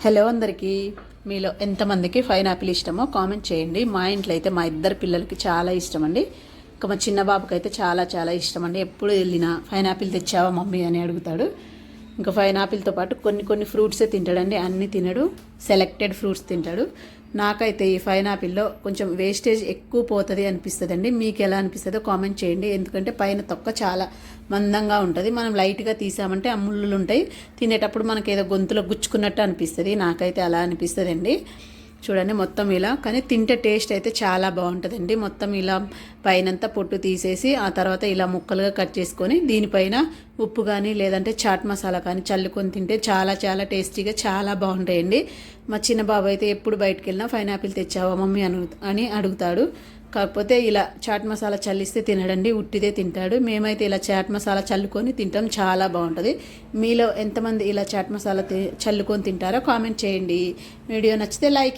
Hello అందరికీ. మీలో ఎంతమందికి పైనాపిల్ ఇష్టమో కామెంట్ చేయండి. మా ఇంట్లో అయితే మా ఇద్దరు పిల్లలకి చాలా ఇష్టం అండి. ఇంకా మా చిన్న బాబుకి అయితే చాలా చాలా ఇష్టం అండి. ఎప్పుడు వెళ్ళినా పైనాపిల్ తెచ్చావా మమ్మీ అని అడుగుతాడు. ఇంకా పైనాపిల్తో పాటు కొన్ని ఫ్రూట్సే తింటాడండి, అన్నీ తినడు. సెలెక్టెడ్ ఫ్రూట్స్ తింటాడు. నాకైతే ఈ పైనాపిల్లో కొంచెం వేస్టేజ్ ఎక్కువ పోతుంది అనిపిస్తుందండి. మీకు ఎలా అనిపిస్తుందో కామెంట్ చేయండి. ఎందుకంటే పైన తొక్క చాలా మందంగా ఉంటుంది. మనం లైట్గా తీసామంటే ఆ ముళ్ళులు ఉంటాయి. తినేటప్పుడు మనకి ఏదో గొంతులో గుచ్చుకున్నట్టు అనిపిస్తుంది. నాకైతే అలా అనిపిస్తుందండి. చూడండి మొత్తం ఇలా, కానీ తింటే టేస్ట్ అయితే చాలా బాగుంటుందండి. మొత్తం ఇలా పైనంతా పొట్టు తీసేసి ఆ తర్వాత ఇలా ముక్కలుగా కట్ చేసుకొని దీనిపైన ఉప్పు కానీ లేదంటే చాట్ మసాలా కానీ చల్లుకొని తింటే చాలా చాలా టేస్టీగా చాలా బాగుంటాయండి. మా చిన్న బాబు అయితే ఎప్పుడు బయటకు వెళ్ళినా పైనాపిల్ తెచ్చావా మమ్మీ అని అడుగుతాడు. కాకపోతే ఇలా చాట్ మసాలా చల్లిస్తే తినడండి, ఉట్టిదే తింటాడు. మేమైతే ఇలా చాట్ మసాలా చల్లుకొని తింటాం, చాలా బాగుంటుంది. మీలో ఎంతమంది ఇలా చాట్ మసాలా చల్లుకొని తింటారో కామెంట్ చేయండి. వీడియో నచ్చితే లైక్